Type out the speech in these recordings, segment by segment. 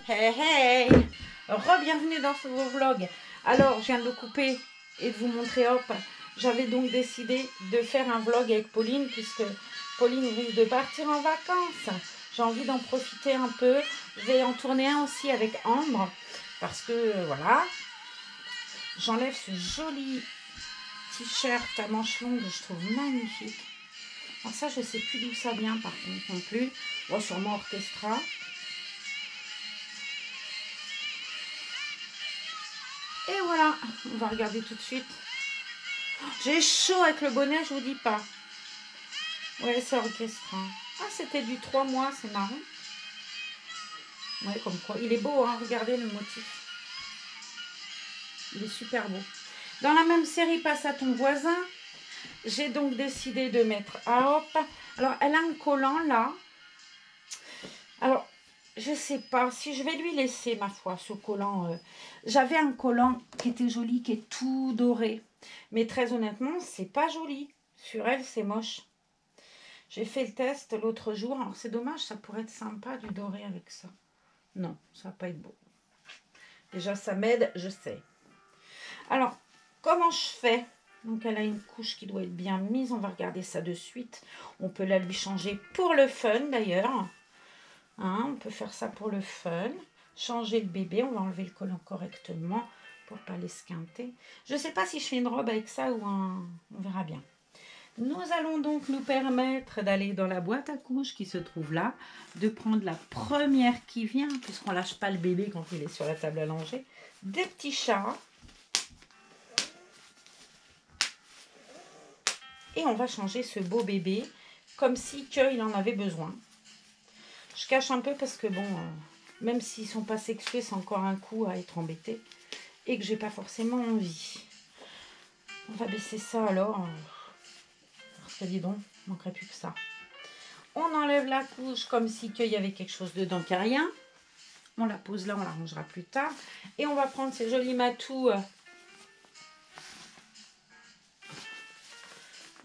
Hey hey, re-bienvenue dans ce nouveau vlog. Alors, je viens de le couper et de vous montrer, hop, j'avais donc décidé de faire un vlog avec Pauline, puisque Pauline risque de partir en vacances. J'ai envie d'en profiter un peu. Je vais en tourner un aussi avec Ambre, parce que, voilà, j'enlève ce joli t-shirt à manches longues que je trouve magnifique. Alors ça, je ne sais plus d'où ça vient, par contre, non plus. Bon, sûrement Orchestra. Et voilà, on va regarder tout de suite. J'ai chaud avec le bonnet, je vous dis pas. Ouais, c'est Orchestra. Ah, c'était du 3 mois, c'est marrant. Ouais, comme quoi. Il est beau, hein, regardez le motif. Il est super beau. Dans la même série, Passe à ton voisin, j'ai donc décidé de mettre à hop. Alors, elle a un collant là. Alors, je sais pas si je vais lui laisser, ma foi, ce collant. J'avais un collant qui était joli, qui est tout doré. Mais très honnêtement, c'est pas joli. Sur elle, c'est moche. J'ai fait le test l'autre jour. Alors, c'est dommage, ça pourrait être sympa du doré avec ça. Non, ça va pas être beau. Déjà, ça m'aide, je sais. Alors, comment je fais? Donc, elle a une couche qui doit être bien mise. On va regarder ça de suite. On peut la lui changer pour le fun, d'ailleurs. Hein, on peut faire ça pour le fun. Changer le bébé. On va enlever le collant correctement pour pas l'esquinter. Je ne sais pas si je fais une robe avec ça ou un... On verra bien. Nous allons donc nous permettre d'aller dans la boîte à couches qui se trouve là, de prendre la première qui vient, puisqu'on ne lâche pas le bébé quand il est sur la table à langer. Des petits chats. Et on va changer ce beau bébé comme si qu'il en avait besoin. Je cache un peu parce que bon, même s'ils ne sont pas sexués, c'est encore un coup à être embêté. Et que j'ai pas forcément envie. On va baisser ça alors. Parce que dis donc, il manquerait plus que ça. On enlève la couche comme si qu'il y avait quelque chose dedans qui n'a rien. On la pose là, on la rangera plus tard. Et on va prendre ces jolis matous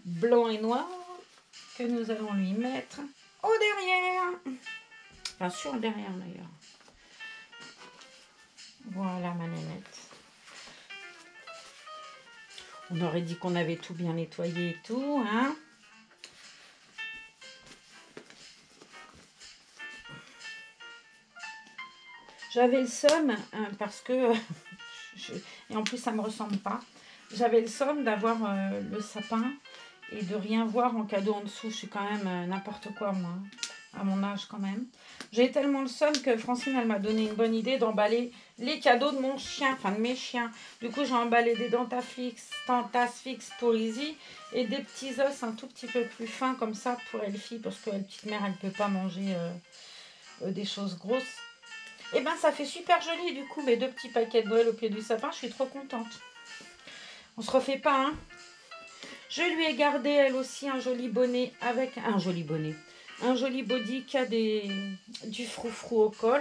blancs et noirs que nous allons lui mettre au derrière. Enfin, sur le derrière d'ailleurs. Voilà ma nénette. On aurait dit qu'on avait tout bien nettoyé et tout, hein. J'avais le seum parce que... et en plus, ça ne me ressemble pas. J'avais le seum d'avoir le sapin et de rien voir en cadeau en dessous. Je suis quand même n'importe quoi, moi, à mon âge quand même. J'ai tellement le seum que Francine, elle m'a donné une bonne idée d'emballer les cadeaux de mon chien, enfin de mes chiens. Du coup, j'ai emballé des tasses fixes pour Izzy et des petits os un tout petit peu plus fins comme ça pour Elfie, parce que la petite mère, elle ne peut pas manger des choses grosses. Et ben ça fait super joli du coup, mes deux petits paquets de Noël au pied du sapin, je suis trop contente. On se refait pas, hein. Je lui ai gardé elle aussi un joli bonnet avec un joli bonnet. Un joli body qui a du froufrou au col.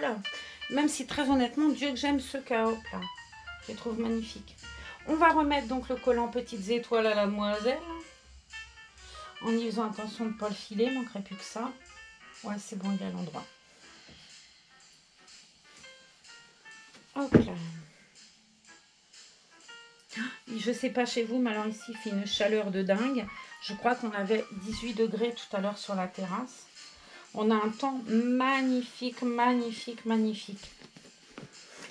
Même si très honnêtement, Dieu que j'aime ce chaos là. Je le trouve magnifique. On va remettre donc le collant petites étoiles à la demoiselle. En y faisant attention de ne pas le filer, il manquerait plus que ça. Ouais, c'est bon, il est à l'endroit. Hop là. Je sais pas chez vous, mais alors ici, il fait une chaleur de dingue. Je crois qu'on avait 18 degrés tout à l'heure sur la terrasse. On a un temps magnifique, magnifique, magnifique.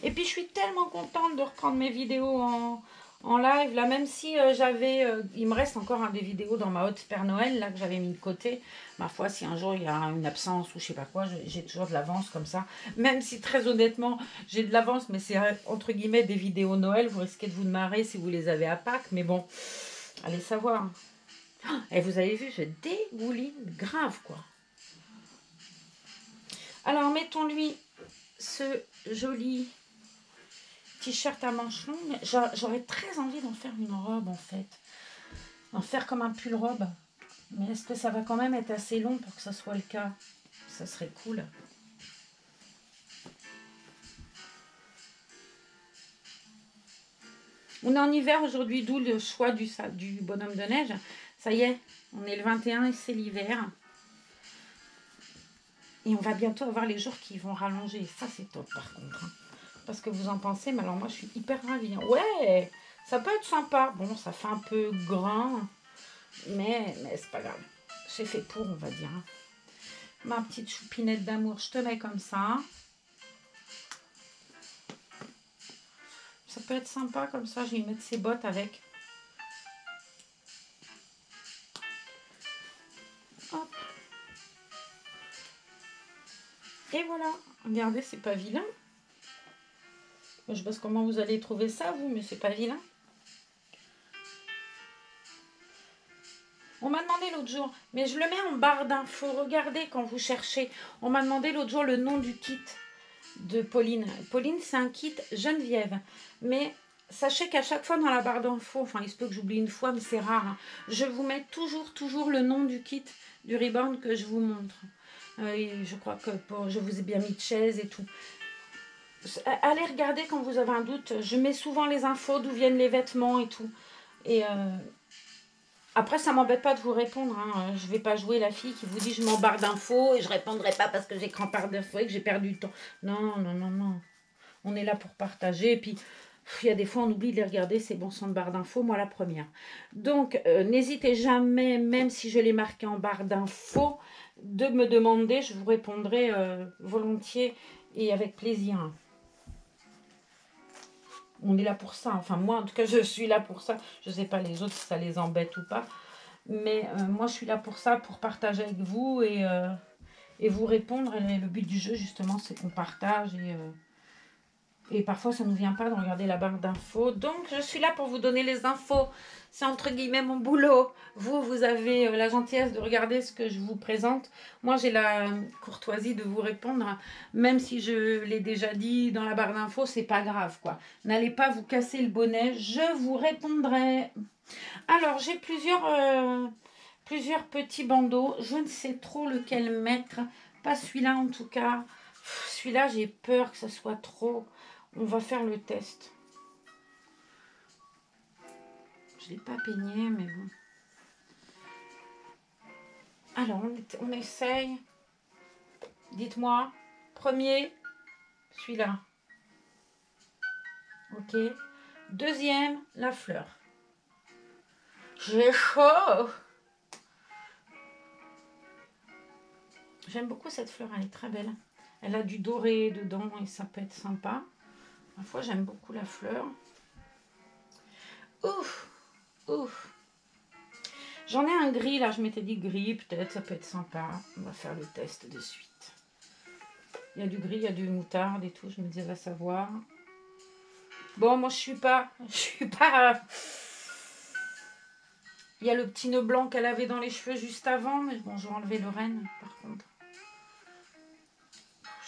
Et puis, je suis tellement contente de reprendre mes vidéos en live. Là, même si il me reste encore des vidéos dans ma haute Père Noël, là, que j'avais mis de côté. Ma foi, si un jour, il y a une absence ou je sais pas quoi, j'ai toujours de l'avance comme ça. Même si, très honnêtement, j'ai de l'avance, mais c'est entre guillemets des vidéos Noël. Vous risquez de vous marrer si vous les avez à Pâques. Mais bon, allez savoir. Et vous avez vu, je dégouline grave, quoi. Alors, mettons-lui ce joli t-shirt à manches longues. J'aurais très envie d'en faire une robe, en fait. D'en faire comme un pull robe. Mais est-ce que ça va quand même être assez long pour que ça soit le cas? Ça serait cool. On est en hiver aujourd'hui, d'où le choix du bonhomme de neige. Ça y est, on est le 21 et c'est l'hiver. Et on va bientôt avoir les jours qui vont rallonger. Ça, c'est top par contre. Hein. Parce que vous en pensez, mais alors moi, je suis hyper ravie. Hein. Ouais, ça peut être sympa. Bon, ça fait un peu grain, mais c'est pas grave. C'est fait pour, on va dire. Hein. Ma petite choupinette d'amour, je te mets comme ça. Ça peut être sympa comme ça. Je vais mettre ses bottes avec. Hop. Et voilà. Regardez, c'est pas vilain. Je sais pas comment vous allez trouver ça, vous, mais c'est pas vilain. On m'a demandé l'autre jour, mais je le mets en barre d'infos. Regardez quand vous cherchez. On m'a demandé l'autre jour le nom du kit de Pauline. Pauline, c'est un kit Geneviève. Mais sachez qu'à chaque fois dans la barre d'infos, enfin il se peut que j'oublie une fois, mais c'est rare. Hein, je vous mets toujours le nom du kit du Reborn que je vous montre. Je crois que je vous ai bien mis de chaise et tout. Allez regarder quand vous avez un doute. Je mets souvent les infos d'où viennent les vêtements et tout. Et après, ça m'embête pas de vous répondre. Hein. Je vais pas jouer la fille qui vous dit je m'embarre d'infos et je répondrai pas parce que j'ai crampé d'infos et que j'ai perdu le temps. Non. On est là pour partager. Et puis, il y a des fois, on oublie de les regarder, ces bons sons de barre d'infos. Moi, la première. Donc, n'hésitez jamais, même si je l'ai marqué en barre d'infos, de me demander. Je vous répondrai volontiers et avec plaisir. On est là pour ça. Enfin, moi, en tout cas, je suis là pour ça. Je ne sais pas les autres si ça les embête ou pas. Mais moi, je suis là pour ça, pour partager avec vous et vous répondre. Et le but du jeu, justement, c'est qu'on partage. Et parfois, ça ne nous vient pas de regarder la barre d'infos. Donc, je suis là pour vous donner les infos. C'est entre guillemets mon boulot. Vous avez la gentillesse de regarder ce que je vous présente. Moi, j'ai la courtoisie de vous répondre. Même si je l'ai déjà dit dans la barre d'infos, c'est pas grave, quoi. N'allez pas vous casser le bonnet. Je vous répondrai. Alors, j'ai plusieurs petits bandeaux. Je ne sais trop lequel mettre. Pas celui-là, en tout cas. Celui-là, j'ai peur que ce soit trop... On va faire le test. Je ne l'ai pas peigné, mais bon. Alors, on essaye. Dites-moi. Premier, celui-là. Ok. Deuxième, la fleur. J'ai chaud. J'aime beaucoup cette fleur, elle est très belle. Elle a du doré dedans et ça peut être sympa. Parfois, j'aime beaucoup la fleur. Ouf. J'en ai un gris, là. Je m'étais dit gris, peut-être, ça peut être sympa. On va faire le test de suite. Il y a du gris, il y a du moutarde et tout. Je me disais, va savoir. Bon, moi, je suis pas... Il y a le petit nœud blanc qu'elle avait dans les cheveux juste avant. Mais bon, je vais enlever le renne, par contre.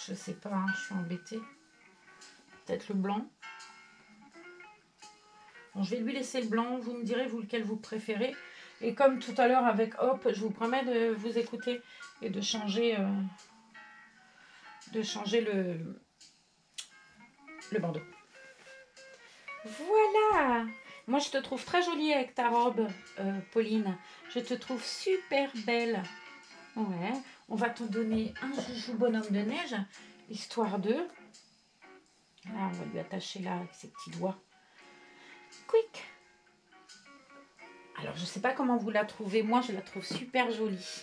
Je sais pas, hein, je suis embêtée. Peut-être le blanc. Bon, je vais lui laisser le blanc. Vous me direz, vous, lequel vous préférez. Et comme tout à l'heure avec Hop, je vous promets de vous écouter et de changer le bandeau. Voilà. Moi, je te trouve très jolie avec ta robe, Pauline. Je te trouve super belle. Ouais. On va te donner un joujou bonhomme de neige, histoire de... Là, on va lui attacher là avec ses petits doigts. Quick. Alors, je ne sais pas comment vous la trouvez. Moi, je la trouve super jolie.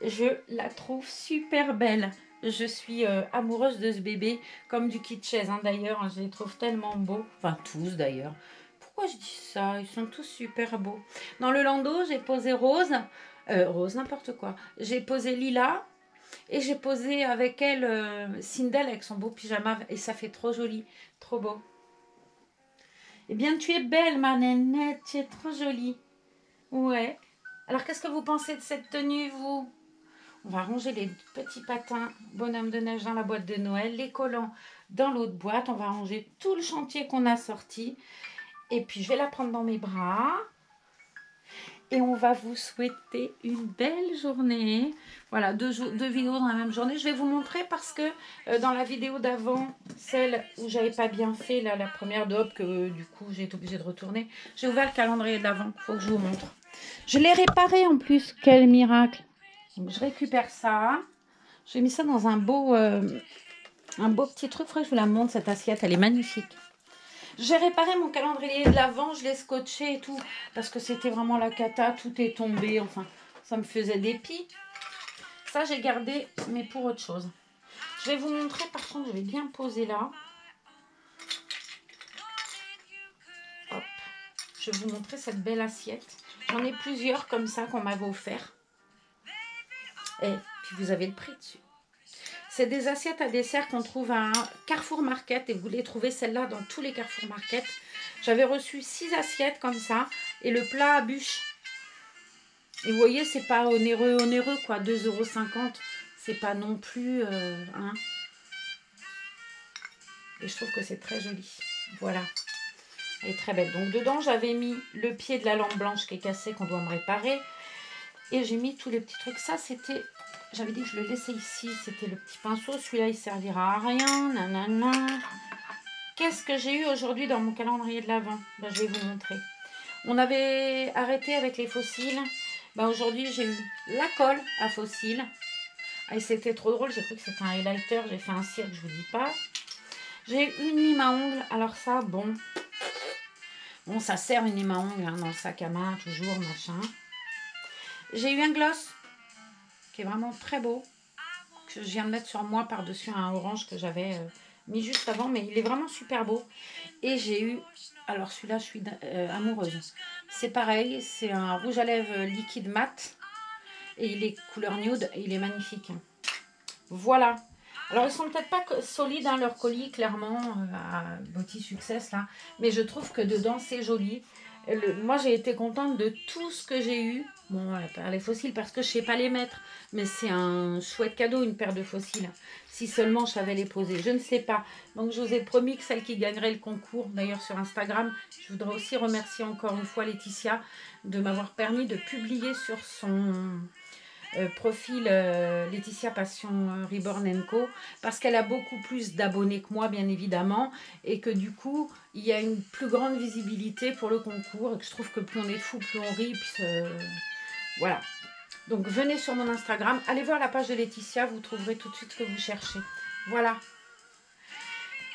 Je la trouve super belle. Je suis amoureuse de ce bébé, comme du kit chaise. Hein, d'ailleurs, je les trouve tellement beaux. Enfin, tous d'ailleurs. Pourquoi je dis ça? Ils sont tous super beaux. Dans le landau, j'ai posé rose. Rose, n'importe quoi. J'ai posé lilas. Et j'ai posé avec elle Sindel avec son beau pyjama. Et ça fait trop joli. Trop beau. Eh bien, tu es belle, ma nénette. Tu es trop jolie. Ouais. Alors, qu'est-ce que vous pensez de cette tenue, vous? On va ranger les petits patins bonhomme de neige dans la boîte de Noël, les collants dans l'autre boîte. On va ranger tout le chantier qu'on a sorti. Et puis, je vais la prendre dans mes bras. Et on va vous souhaiter une belle journée. Voilà, deux vidéos dans la même journée. Je vais vous montrer parce que dans la vidéo d'avant, celle où j'avais pas bien fait, là, la première de Hop, que du coup, j'ai été obligée de retourner. J'ai ouvert le calendrier d'avant. Il faut que je vous montre. Je l'ai réparé en plus. Quel miracle. Donc, je récupère ça. J'ai mis ça dans un beau petit truc. Faudrait que je vous la montre, cette assiette. Elle est magnifique. J'ai réparé mon calendrier de l'Avent. Je l'ai scotché et tout. Parce que c'était vraiment la cata. Tout est tombé. Enfin, ça me faisait des pis. Ça, j'ai gardé, mais pour autre chose. Je vais vous montrer. Par contre, je vais bien poser là. Hop. Je vais vous montrer cette belle assiette. J'en ai plusieurs comme ça qu'on m'avait offert. Et puis, vous avez le prix dessus. C'est des assiettes à dessert qu'on trouve à Carrefour Market. Et vous les trouvez celle-là dans tous les Carrefour Market. J'avais reçu 6 assiettes comme ça. Et le plat à bûche. Et vous voyez, c'est pas onéreux, quoi. 2,50 €. C'est pas non plus... hein. Et je trouve que c'est très joli. Voilà. Elle est très belle. Donc dedans, j'avais mis le pied de la lampe blanche qui est cassée, qu'on doit me réparer. Et j'ai mis tous les petits trucs. Ça, c'était... J'avais dit que je le laissais ici. C'était le petit pinceau. Celui-là, il servira à rien. Nanana. Qu'est-ce que j'ai eu aujourd'hui dans mon calendrier de l'Avent? Ben, je vais vous montrer. On avait arrêté avec les fossiles. Ben, aujourd'hui, j'ai eu la colle à fossiles. Et c'était trop drôle. J'ai cru que c'était un highlighter. J'ai fait un cirque, je vous dis pas. J'ai eu une lime à ongles. Alors ça, bon, ça sert une lime à ongles hein, dans le sac à main, toujours, machin. J'ai eu un gloss qui est vraiment très beau. Que je viens de mettre sur moi par-dessus un orange que j'avais mis juste avant. Mais il est vraiment super beau. Et j'ai eu... Alors celui-là, je suis amoureuse. C'est pareil, c'est un rouge à lèvres liquide mat. Et il est couleur nude et il est magnifique. Voilà. Alors, ils sont peut-être pas solides, hein, leur colis, clairement, à Beauty Success, là. Mais je trouve que dedans, c'est joli. Moi, j'ai été contente de tout ce que j'ai eu. Bon, pas les fossiles, parce que je sais pas les mettre. Mais c'est un chouette cadeau, une paire de fossiles. Si seulement je savais les poser. Je ne sais pas. Donc, je vous ai promis que celle qui gagnerait le concours, d'ailleurs, sur Instagram, je voudrais aussi remercier encore une fois Laetitia de m'avoir permis de publier sur son... profil Laetitia Passion Reborn & Co, parce qu'elle a beaucoup plus d'abonnés que moi bien évidemment et que du coup il y a une plus grande visibilité pour le concours et que je trouve que plus on est fou plus on rit puis, voilà. Donc venez sur mon Instagram, allez voir la page de Laetitia, vous trouverez tout de suite ce que vous cherchez. Voilà.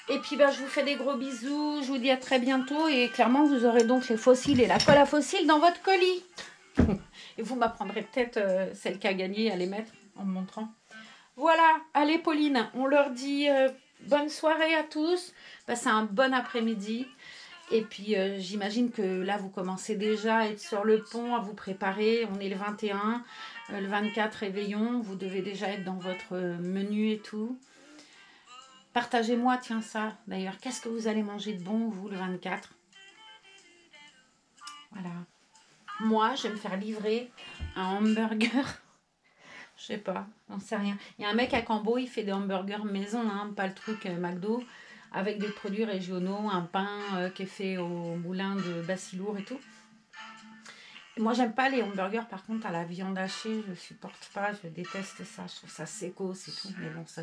Et puis je vous fais des gros bisous, je vous dis à très bientôt et clairement vous aurez donc les fossiles et la colle à fossiles dans votre colis. Et vous m'apprendrez peut-être celle qui a gagné à les mettre en me montrant. Voilà, allez Pauline, on leur dit bonne soirée à tous. Passez un bon après-midi. Et puis j'imagine que là vous commencez déjà à être sur le pont, à vous préparer. On est le 21, le 24 réveillon. Vous devez déjà être dans votre menu et tout. Partagez-moi, tiens ça d'ailleurs. Qu'est-ce que vous allez manger de bon vous le 24? Voilà. Moi, je vais me faire livrer un hamburger. Je sais pas, j'en sais rien. Il y a un mec à Cambo, il fait des hamburgers maison, hein, pas le truc McDo, avec des produits régionaux, un pain qui est fait au moulin de Bassilour et tout. Et moi, j'aime pas les hamburgers, par contre, à la viande hachée, je supporte pas, je déteste ça, je trouve ça séco, c'est tout. Mais bon, ça,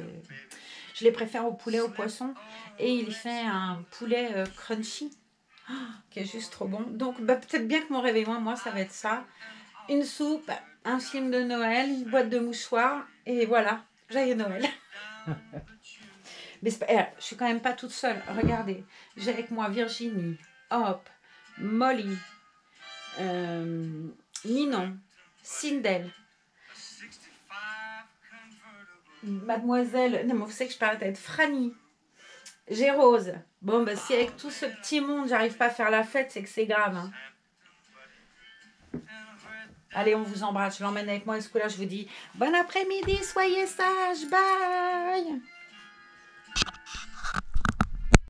je les préfère au poulet, au poisson. Et il fait un poulet crunchy. Qui est juste trop bon. Donc, peut-être bien que mon réveillon, moi, ça va être ça. Une soupe, un film de Noël, une boîte de mouchoirs, et voilà, joyeux Noël. Mais je suis quand même pas toute seule. Regardez, j'ai avec moi Virginie, Hop, Molly, Ninon, Sindel, Mademoiselle, non mais vous savez que je parle à tête, Franny, j'ai Rose. Bon, si avec tout ce petit monde, j'arrive pas à faire la fête, c'est que c'est grave. Hein. Allez, on vous embrasse. Je l'emmène avec moi. Et ce coup-là, je vous dis bon après-midi, soyez sages. Bye.